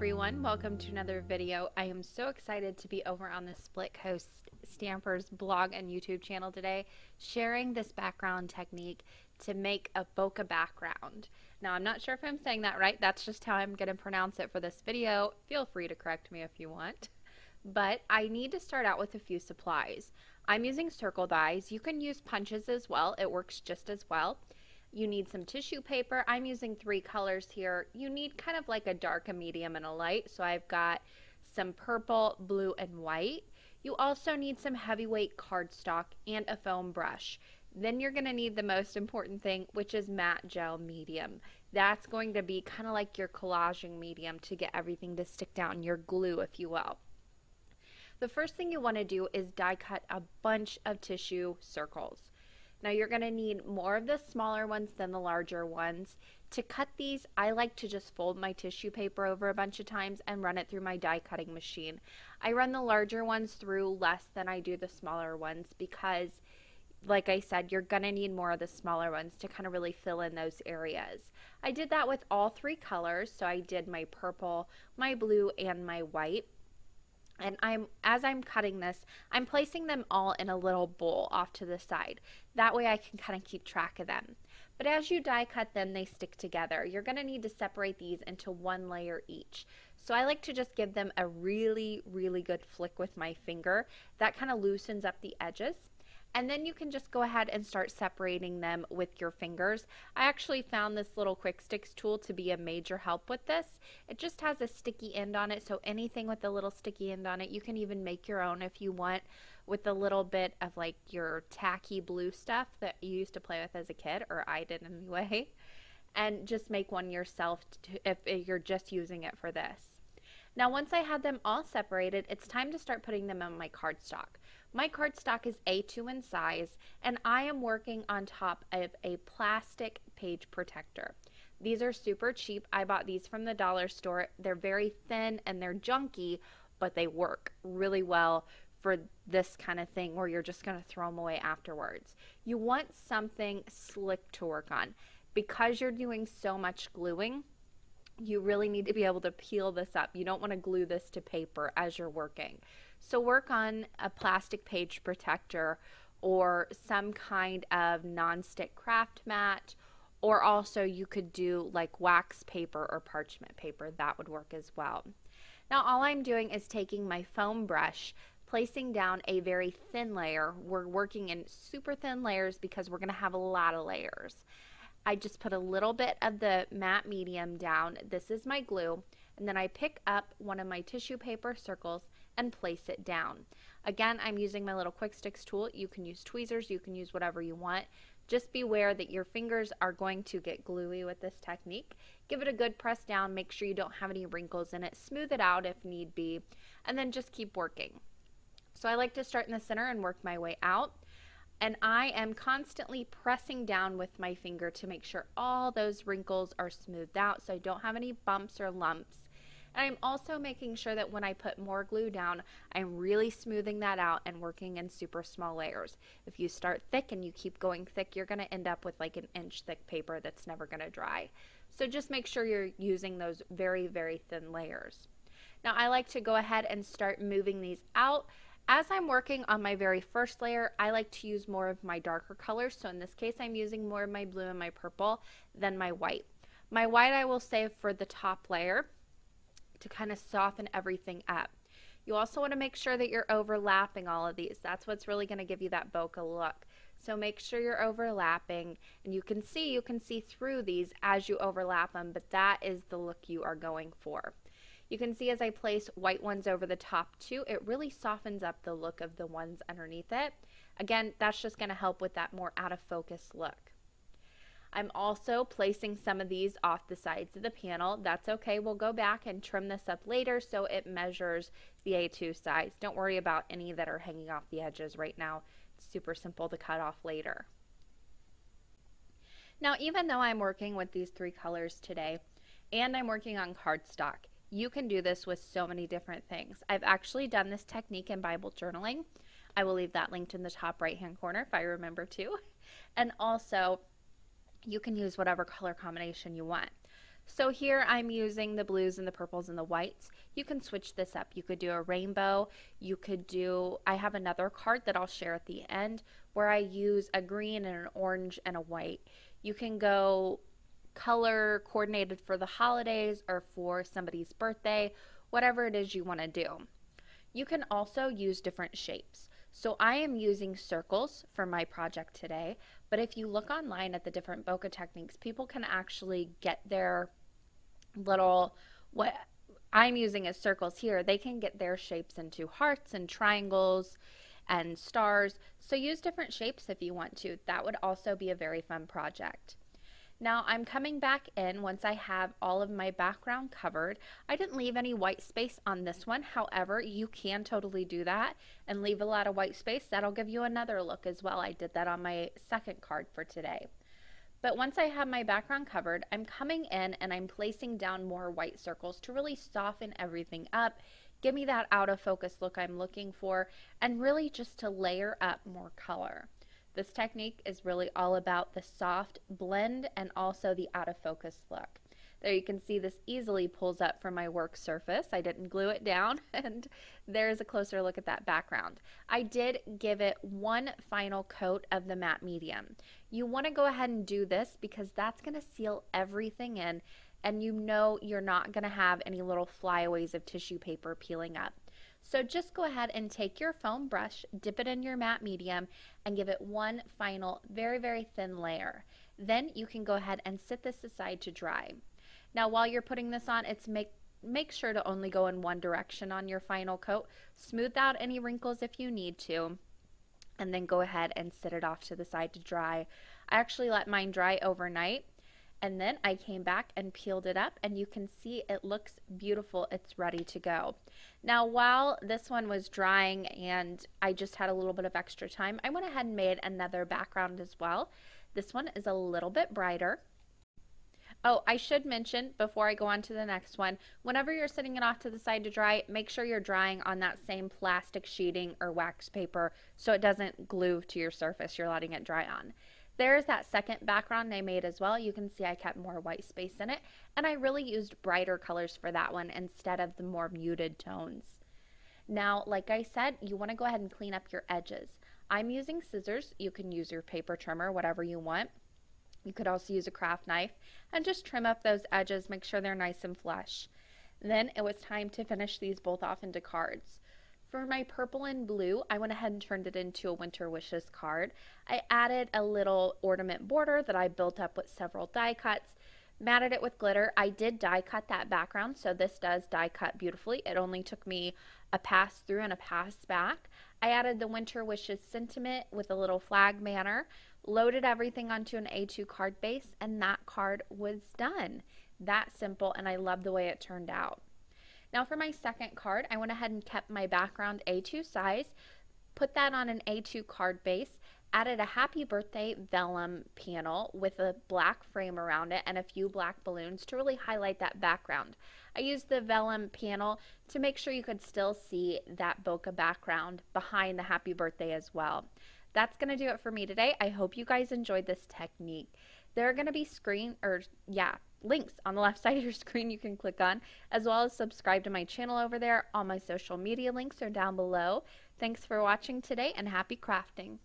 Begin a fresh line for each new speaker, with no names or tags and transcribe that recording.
everyone, welcome to another video. I am so excited to be over on the Split Coast Stampers blog and YouTube channel today, sharing this background technique to make a bokeh background. Now, I'm not sure if I'm saying that right. That's just how I'm going to pronounce it for this video. Feel free to correct me if you want. But I need to start out with a few supplies. I'm using circle dies. You can use punches as well. It works just as well. You need some tissue paper. I'm using 3 colors here. You need kind of like a dark, a medium, and a light. So I've got some purple, blue, and white. You also need some heavyweight cardstock and a foam brush. Then you're going to need the most important thing, which is matte gel medium. That's going to be kind of like your collaging medium to get everything to stick down, your glue, if you will. The first thing you want to do is die cut a bunch of tissue circles. Now you're going to need more of the smaller ones than the larger ones. To cut these, I like to just fold my tissue paper over a bunch of times and run it through my die cutting machine. I run the larger ones through less than I do the smaller ones because, like I said, you're going to need more of the smaller ones to kind of really fill in those areas. I did that with all 3 colors, so I did my purple, my blue, and my white. And as I'm cutting this, I'm placing them all in a little bowl off to the side. That way I can kind of keep track of them. But as you die cut them, they stick together. You're going to need to separate these into 1 layer each. So I like to just give them a really, really good flick with my finger. That kind of loosens up the edges. And then you can just go ahead and start separating them with your fingers. I actually found this little quick sticks tool to be a major help with this. It just has a sticky end on it, so anything with a little sticky end on it, you can even make your own if you want, with a little bit of like your tacky blue stuff that you used to play with as a kid, or I did anyway, and just make one yourself if you're just using it for this. Now once I had them all separated, it's time to start putting them on my cardstock. My cardstock is A2 in size, and I am working on top of a plastic page protector. These are super cheap. I bought these from the dollar store. They're very thin and they're junky, but they work really well for this kind of thing where you're just going to throw them away afterwards. You want something slick to work on. Because you're doing so much gluing, you really need to be able to peel this up. You don't want to glue this to paper as you're working. So work on a plastic page protector or some kind of non-stick craft mat, or also you could do like wax paper or parchment paper. That would work as well. Now all I'm doing is taking my foam brush, placing down a very thin layer. We're working in super thin layers because we're going to have a lot of layers. I just put a little bit of the matte medium down. This is my glue. And then I pick up one of my tissue paper circles and place it down. Again, I'm using my little quick sticks tool. You can use tweezers, you can use whatever you want. Just beware that your fingers are going to get gluey with this technique. Give it a good press down, make sure you don't have any wrinkles in it, smooth it out if need be, and then just keep working. So I like to start in the center and work my way out. And I am constantly pressing down with my finger to make sure all those wrinkles are smoothed out so I don't have any bumps or lumps. And I'm also making sure that when I put more glue down, I'm really smoothing that out and working in super small layers. If you start thick and you keep going thick, you're going to end up with like an inch thick paper that's never going to dry. So just make sure you're using those very, very thin layers. Now I like to go ahead and start moving these out. As I'm working on my very first layer, I like to use more of my darker colors. So in this case, I'm using more of my blue and my purple than my white. My white I will save for the top layer to kind of soften everything up. You also want to make sure that you're overlapping all of these. That's what's really going to give you that bokeh look. So make sure you're overlapping, and you can see through these as you overlap them, but that is the look you are going for. You can see as I place white ones over the top too, it really softens up the look of the ones underneath it. Again, that's just going to help with that more out of focus look. I'm also placing some of these off the sides of the panel. That's okay. We'll go back and trim this up later so it measures the A2 size. Don't worry about any that are hanging off the edges right now. It's super simple to cut off later. Now, even though I'm working with these 3 colors today and I'm working on cardstock, you can do this with so many different things. I've actually done this technique in Bible journaling. I will leave that linked in the top right-hand corner if I remember to. And also, you can use whatever color combination you want. So here I'm using the blues and the purples and the whites. You can switch this up. You could do a rainbow. You could do, I have another card that I'll share at the end where I use a green and an orange and a white. You can go color coordinated for the holidays or for somebody's birthday, whatever it is you want to do. You can also use different shapes. So I am using circles for my project today, but if you look online at the different bokeh techniques, people can actually get their little, what I'm using as circles here, they can get their shapes into hearts and triangles and stars. So use different shapes if you want to. That would also be a very fun project. Now I'm coming back in once I have all of my background covered. I didn't leave any white space on this one. However, you can totally do that and leave a lot of white space. That'll give you another look as well. I did that on my second card for today. But once I have my background covered, I'm coming in and I'm placing down more white circles to really soften everything up, give me that out of focus look I'm looking for, and really just to layer up more color. This technique is really all about the soft blend and also the out of focus look. There you can see this easily pulls up from my work surface. I didn't glue it down, and there's a closer look at that background. I did give it one final coat of the matte medium. You want to go ahead and do this because that's going to seal everything in, and you know you're not going to have any little flyaways of tissue paper peeling up. So just go ahead and take your foam brush, dip it in your matte medium, and give it one final very, very thin layer. Then you can go ahead and sit this aside to dry. Now while you're putting this on, make sure to only go in one direction on your final coat. Smooth out any wrinkles if you need to, and then go ahead and sit it off to the side to dry. I actually let mine dry overnight, and then I came back and peeled it up, and you can see it looks beautiful. It's ready to go. Now while this one was drying and I just had a little bit of extra time, I went ahead and made another background as well. This one is a little bit brighter. Oh, I should mention before I go on to the next one, whenever you're sitting it off to the side to dry, make sure you're drying on that same plastic sheeting or wax paper so it doesn't glue to your surface you're letting it dry on. There's that second background I made as well. You can see I kept more white space in it, and I really used brighter colors for that one instead of the more muted tones. Now, like I said, you want to go ahead and clean up your edges. I'm using scissors. You can use your paper trimmer, whatever you want. You could also use a craft knife and just trim up those edges, make sure they're nice and flush. Then it was time to finish these both off into cards. For my purple and blue, I went ahead and turned it into a Winter Wishes card. I added a little ornament border that I built up with several die cuts, matted it with glitter. I did die cut that background, so this does die cut beautifully. It only took me a pass through and a pass back. I added the Winter Wishes sentiment with a little flag banner, loaded everything onto an A2 card base, and that card was done. That simple, and I love the way it turned out. Now for my second card, I went ahead and kept my background A2 size, put that on an A2 card base, added a happy birthday vellum panel with a black frame around it and a few black balloons to really highlight that background. I used the vellum panel to make sure you could still see that bokeh background behind the happy birthday as well. That's going to do it for me today. I hope you guys enjoyed this technique. There are going to be links on the left side of your screen you can click on, as well as subscribe to my channel over there. All my social media links are down below. Thanks for watching today, and happy crafting.